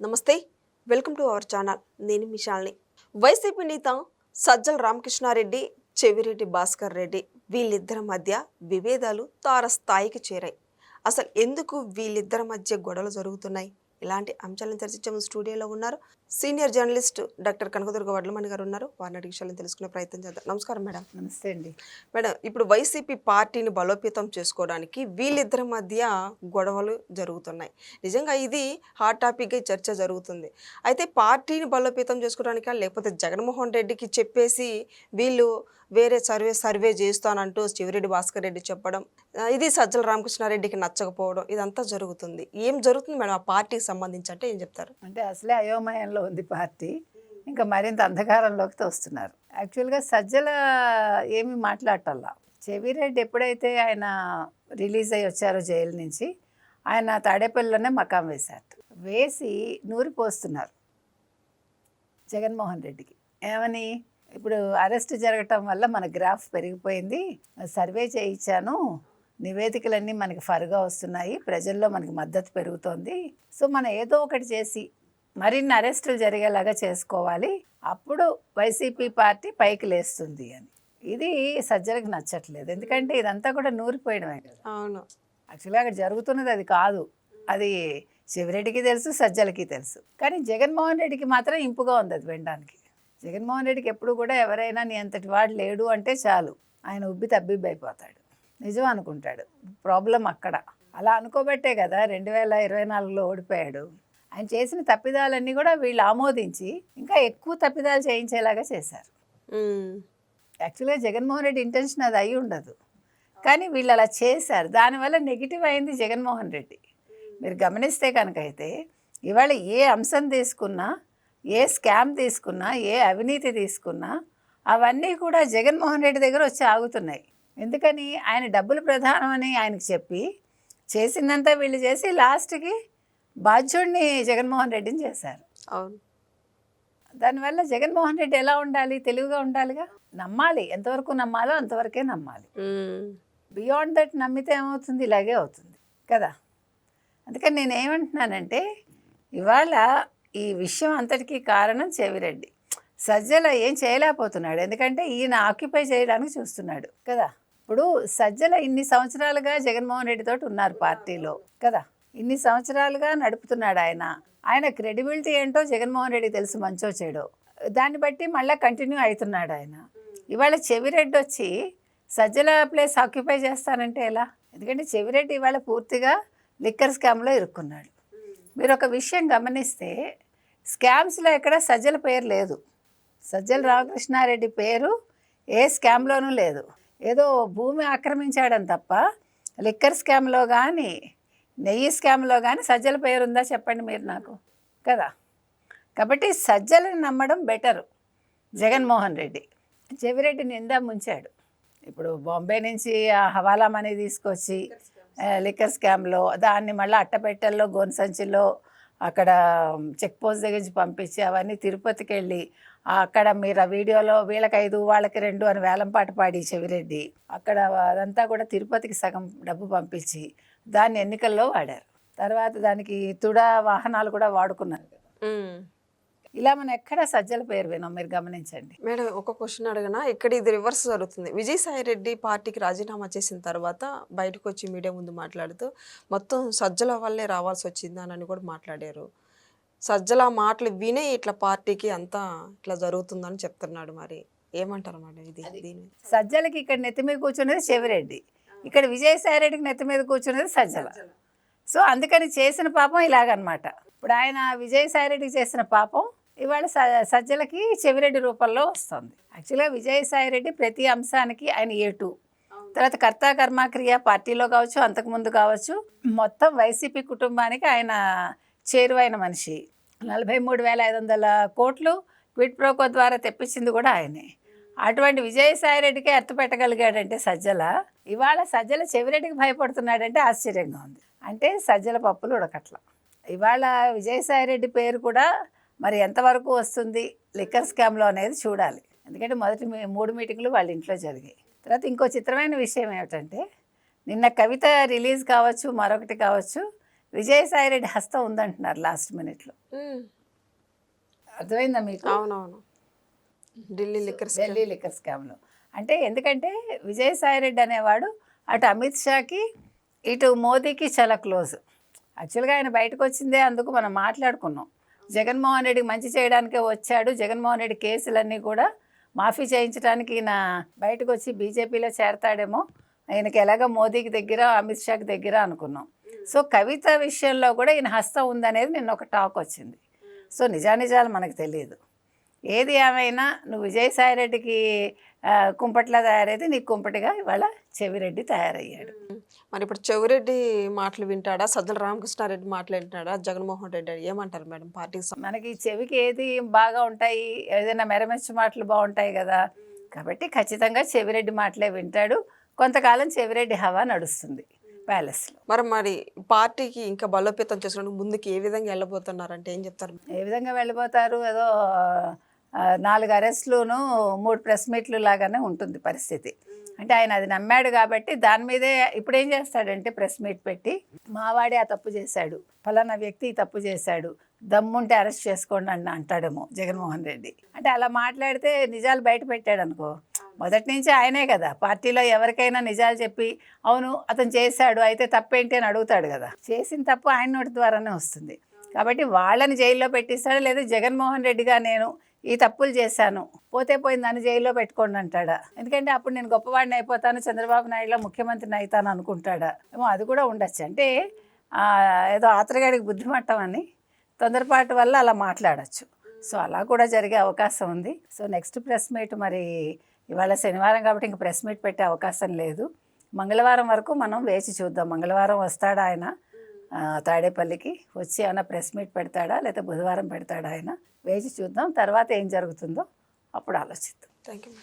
నమస్తే, welcome to our channel. నేను మీ Shalini. YCP నేత సజ్జల రామకృష్ణారెడ్డి, చెవిరెడ్డి భాస్కర్ రెడ్డి వీళ్ళిద్దరి మధ్య విభేదాలు తారస్థాయికి చేరాయి. అసలు ఎందుకు వీళ్ళిద్దరి మధ్య గొడవలు జరుగుతున్నాయి? ఇలాంటి అంశాలను చర్చించే స్టూడియోలో ఉన్నారు senior journalist doctor Kanakadurga Vadlamani గారు ఉన్నారు. వారిని అడిగి విషయాలను తెలుసుకునే ప్రయత్నం చేద్దాం. నమస్కారం మేడం. నమస్తే అండి. మేడం, ఇప్పుడు వైసీపీ పార్టీని బలోపేతం చేసుకోవడానికి వీళ్ళిద్దరి మధ్య గొడవలు జరుగుతున్నాయి. నిజంగా ఇది హాట్ టాపిక్గా చర్చ జరుగుతుంది. అయితే పార్టీని బలోపేతం చేసుకోవడానికా, లేకపోతే జగన్మోహన్ రెడ్డికి చెప్పేసి వీళ్ళు వేరే సర్వే చేస్తానంటూ చెవిరెడ్డి భాస్కర్ రెడ్డి చెప్పడం, ఇది సజ్జల రామకృష్ణారెడ్డికి నచ్చకపోవడం, ఇదంతా జరుగుతుంది. ఏం జరుగుతుంది మేడం ఆ పార్టీకి సంబంధించి అంటే ఏం చెప్తారు? అంటే అసలే అయోమయంలో ఉంది పార్టీ, ఇంకా మరింత అంధకారంలోకి తోస్తున్నారు. యాక్చువల్గా సజ్జల ఏమి మాట్లాడటల్లా. చెవిరెడ్డి ఎప్పుడైతే ఆయన రిలీజ్ అయ్యి వచ్చారో జైలు నుంచి, ఆయన తాడేపల్లిలోనే మకాం వేశారు. వేసి నూరి పోస్తున్నారు జగన్మోహన్ రెడ్డికి. ఏమని, ఇప్పుడు అరెస్ట్ జరగటం వల్ల మన గ్రాఫ్ పెరిగిపోయింది, సర్వే చేయించాను, నివేదికలన్నీ మనకి ఫరుగా వస్తున్నాయి, ప్రజల్లో మనకి మద్దతు పెరుగుతోంది, సో మనం ఏదో ఒకటి చేసి మరిన్ని అరెస్టులు జరిగేలాగా చేసుకోవాలి, అప్పుడు వైసీపీ పార్టీ పైకి లేస్తుంది అని. ఇది సజ్జలకు నచ్చట్లేదు, ఎందుకంటే ఇదంతా కూడా నూరిపోయడమే కదా. అవును, యాక్చువల్గా అక్కడ జరుగుతున్నది అది కాదు, అది చెవిరెడ్డికి తెలుసు, సజ్జలకి తెలుసు. కానీ జగన్మోహన్ రెడ్డికి మాత్రం ఇంపుగా ఉంది అది వినడానికి. జగన్మోహన్ రెడ్డికి ఎప్పుడు కూడా ఎవరైనా నీ అంతటి వాడు లేడు అంటే చాలు, ఆయన ఉబ్బి తబ్బిబ్బైపోతాడు, నిజం అనుకుంటాడు. ప్రాబ్లం అక్కడ. అలా అనుకోబట్టే కదా 2024లో ఓడిపోయాడు. ఆయన చేసిన తప్పిదాలన్నీ కూడా వీళ్ళు ఆమోదించి ఇంకా ఎక్కువ తప్పిదాలు చేయించేలాగా చేశారు. యాక్చువల్గా జగన్మోహన్ రెడ్డి ఇంటెన్షన్ అది అయి ఉండదు, కానీ వీళ్ళు అలా చేశారు. దానివల్ల నెగిటివ్ అయింది జగన్మోహన్ రెడ్డి. మీరు గమనిస్తే కనుక అయితే ఇవాళ ఏ అంశం తీసుకున్నా, ఏ స్కామ్ తీసుకున్నా, ఏ అవినీతి తీసుకున్నా, అవన్నీ కూడా జగన్మోహన్ రెడ్డి దగ్గర వచ్చి ఆగుతున్నాయి. ఎందుకని, ఆయన డబ్బులు ప్రధానమని ఆయనకు చెప్పి చేసిందంతా వీళ్ళు చేసి లాస్ట్కి బాధ్యుడిని జగన్మోహన్ రెడ్డిని చేశారు. అవును. దానివల్ల జగన్మోహన్ రెడ్డి ఎలా ఉండాలి, తెలివిగా ఉండాలిగా. నమ్మాలి, ఎంతవరకు నమ్మాలో అంతవరకే నమ్మాలి. బియాండ్ దట్ నమ్మితే ఏమవుతుంది, ఇలాగే అవుతుంది కదా. అందుకని నేను ఏమంటున్నానంటే, ఇవాళ ఈ విషయం అంతటికీ కారణం చెవిరెడ్డి. సజ్జల ఏం చేయలేకపోతున్నాడు, ఎందుకంటే ఈయన ఆక్యుపై చేయడానికి చూస్తున్నాడు కదా. ఇప్పుడు సజ్జల ఇన్ని సంవత్సరాలుగా జగన్మోహన్ రెడ్డితో ఉన్నారు పార్టీలో కదా, ఇన్ని సంవత్సరాలుగా నడుపుతున్నాడు ఆయన. ఆయన క్రెడిబిలిటీ ఏంటో జగన్మోహన్ రెడ్డికి తెలుసు, మంచో చెడో. దాన్ని బట్టి మళ్ళీ కంటిన్యూ అవుతున్నాడు ఆయన. ఇవాళ చెవిరెడ్డి వచ్చి సజ్జల ప్లేస్ ఆక్యుపై చేస్తానంటే ఎలా? ఎందుకంటే చెవిరెడ్డి ఇవాళ పూర్తిగా లిక్కర్ స్కామ్లో ఇరుక్కున్నాడు. మీరు ఒక విషయం గమనిస్తే, స్కామ్స్లో ఎక్కడ సజ్జల పేరు లేదు, సజ్జల రామకృష్ణారెడ్డి పేరు ఏ స్కామ్లోనూ లేదు. ఏదో భూమి ఆక్రమించాడని తప్ప లిక్కర్ స్కామ్లో కానీ, నెయ్యి స్కామ్లో కానీ సజ్జల పేరు ఉందా చెప్పండి మీరు నాకు కదా. కాబట్టి సజ్జలని నమ్మడం బెటరు జగన్మోహన్ రెడ్డి. చెవిరెడ్డి నిండా ముంచాడు. ఇప్పుడు బాంబే నుంచి ఆ హవాలా మనీ తీసుకొచ్చి లిక్కర్ స్కామ్లో దాన్ని మళ్ళీ అట్టపెట్టెల్లో గోనెసంచిలో అక్కడ చెక్ పోస్ట్ దగ్గర నుంచి పంపించి అవన్నీ తిరుపతికి వెళ్ళి అక్కడ మీరు ఆ వీడియోలో వీళ్ళకి 5 వాళ్ళకి 2 అని వేలంపాట పాడి చెవిరెడ్డి అక్కడ అదంతా కూడా తిరుపతికి సగం డబ్బు పంపించి దాన్ని ఎన్నికల్లో వాడారు. తర్వాత దానికి తుడా వాహనాలు కూడా వాడుకున్నారు. ఇలా మనం ఎక్కడ సజ్జల పేరు వినాం, మీరు గమనించండి. మేడం, ఒక క్వశ్చన్ అడగనా? ఇక్కడ ఇది రివర్స్ జరుగుతుంది. విజయసాయి రెడ్డి పార్టీకి రాజీనామా చేసిన తర్వాత బయటకు వచ్చి మీడియా ముందు మాట్లాడుతూ మొత్తం సజ్జల వల్లే రావాల్సి వచ్చిందని కూడా మాట్లాడారు. సజ్జల మాటలు వినే ఇట్లా పార్టీకి అంతా ఇట్లా జరుగుతుందని చెప్తున్నాడు. మరి ఏమంటారు మేడం దీన్ని? సజ్జలకి ఇక్కడ నెత్తి మీద కూర్చున్నది చెవిరెడ్డి, ఇక్కడ విజయసాయి రెడ్డికి నెత్తి మీద కూర్చున్నది సజ్జల. సో అందుకని చేసిన పాపం ఇలాగనమాట. ఇప్పుడు ఆయన విజయసాయి రెడ్డికి చేసిన పాపం ఇవాళ సజ్జలకి చెవిరెడ్డి రూపంలో వస్తుంది. యాక్చువల్గా విజయసాయి రెడ్డి ప్రతి అంశానికి ఆయన ఏటు, తర్వాత కర్త కర్మక్రియ పార్టీలో కావచ్చు, అంతకుముందు కావచ్చు, మొత్తం వైసీపీ కుటుంబానికి ఆయన చేరువైన మనిషి. 43,500 కోట్లు క్విడ్ ప్రోకో ద్వారా తెప్పించింది కూడా ఆయనే. అటువంటి విజయసాయి రెడ్డికి ఎత్తు పెట్టగలిగాడంటే సజ్జల, ఇవాళ సజ్జల చెవిరెడ్డికి భయపడుతున్నాడంటే ఆశ్చర్యంగా ఉంది. అంటే సజ్జల పప్పులు ఉడకట్ల. ఇవాళ విజయసాయి రెడ్డి పేరు కూడా మరి ఎంతవరకు వస్తుంది లిక్కర్ స్కామ్లో అనేది చూడాలి. ఎందుకంటే మొదటి 3 మీటింగ్లు వాళ్ళ ఇంట్లో జరిగాయి. తర్వాత ఇంకో చిత్రమైన విషయం ఏమిటంటే, నిన్న కవిత రిలీజ్ కావచ్చు, మరొకటి కావచ్చు, విజయసాయి రెడ్డి హస్తం ఉందంటున్నారు లాస్ట్ మినిట్లో. అర్థమైందా మీకు? అవునవును. ఢిల్లీ లిక్కర్ స్కామ్లో అంటే ఎందుకంటే విజయసాయి రెడ్డి అనేవాడు అటు అమిత్ షాకి ఇటు మోదీకి చాలా క్లోజ్. యాక్చువల్గా ఆయన బయటకు వచ్చిందే అందుకు మనం మాట్లాడుకున్నాం. జగన్మోహన్ రెడ్డికి మంచి చేయడానికే వచ్చాడు. జగన్మోహన్ రెడ్డి కేసులన్నీ కూడా మాఫీ చేయించడానికి ఈయన బయటకు వచ్చి బీజేపీలో చేరతాడేమో, ఆయనకి ఎలాగ మోదీకి దగ్గర అమిత్ షాకి దగ్గర అనుకున్నాం. సో కవిత విషయంలో కూడా ఈయన హస్తం ఉందనేది నిన్న ఒక టాక్ వచ్చింది. సో నిజానిజాలు మనకు తెలియదు. ఏది ఏమైనా నువ్వు విజయసాయి రెడ్డికి కుంపట్లా తయారైతే నీకు కుంపటిగా ఇవాళ చెవిరెడ్డి తయారయ్యాడు. మరి ఇప్పుడు చెవిరెడ్డి మాటలు వింటాడా, సజ్జల రామకృష్ణారెడ్డి మాటలు వింటాడా, జగన్మోహన్ రెడ్డి ఏమంటారు మేడం పార్టీకి? మనకి చెవికి ఏది బాగా ఉంటాయి, ఏదైనా మెరమెచ్చు మాటలు బాగుంటాయి కదా, కాబట్టి ఖచ్చితంగా చెవిరెడ్డి మాటలే వింటాడు. కొంతకాలం చెవిరెడ్డి హవా నడుస్తుంది ప్యాలెస్లో. మరి పార్టీకి ఇంకా బలోపేతం చేసుకోవడానికి ముందుకు ఏ విధంగా వెళ్ళబోతున్నారంటే ఏం చెప్తారు? ఏ విధంగా వెళ్ళిపోతారు? ఏదో 4 అరెస్టులును 3 ప్రెస్ మీట్లు లాగానే ఉంటుంది పరిస్థితి. అంటే ఆయన అది నమ్మాడు కాబట్టి దాని మీదే ఇప్పుడు ఏం చేస్తాడంటే ప్రెస్ మీట్ పెట్టి మావాడే ఆ తప్పు చేశాడు, ఫలానా వ్యక్తి ఈ తప్పు చేశాడు, దమ్ముంటే అరెస్ట్ చేసుకోండి అని అంటాడేమో జగన్మోహన్ రెడ్డి. అంటే అలా మాట్లాడితే నిజాలు బయట పెట్టాడు అనుకో, మొదటి నుంచి ఆయనే కదా పార్టీలో ఎవరికైనా నిజాలు చెప్పి అవును అతను చేశాడు అయితే తప్పేంటి అని అడుగుతాడు కదా. చేసిన తప్పు ఆయన నోటి ద్వారానే వస్తుంది. కాబట్టి వాళ్ళని జైల్లో పెట్టిస్తాడు, లేదా జగన్మోహన్ రెడ్డిగా నేను ఈ తప్పులు చేశాను పోతే పోయింది నన్ను జైల్లో పెట్టుకోండి అంటాడా? ఎందుకంటే అప్పుడు నేను గొప్పవాడిని అయిపోతాను, చంద్రబాబు నాయుడులో ముఖ్యమంత్రిని అవుతాను అనుకుంటాడా ఏమో, అది కూడా ఉండొచ్చు. అంటే ఏదో ఆత్రగాడికి బుద్ధిమట్టం అని తొందరపాటు వల్ల అలా మాట్లాడచ్చు. సో అలా కూడా జరిగే అవకాశం ఉంది. సో నెక్స్ట్ ప్రెస్ మీట్ మరి ఇవాళ శనివారం కాబట్టి ఇంక ప్రెస్ మీట్ పెట్టే అవకాశం లేదు. మంగళవారం వరకు మనం వేచి చూద్దాం. మంగళవారం వస్తాడా ఆయన తాడేపల్లికి, వచ్చి ఏమైనా ప్రెస్ మీట్ పెడతాడా లేదా బుధవారం పెడతాడా ఆయన, వేచి చూద్దాం. తర్వాత ఏం జరుగుతుందో అప్పుడు ఆలోచిద్దాం. Thank you.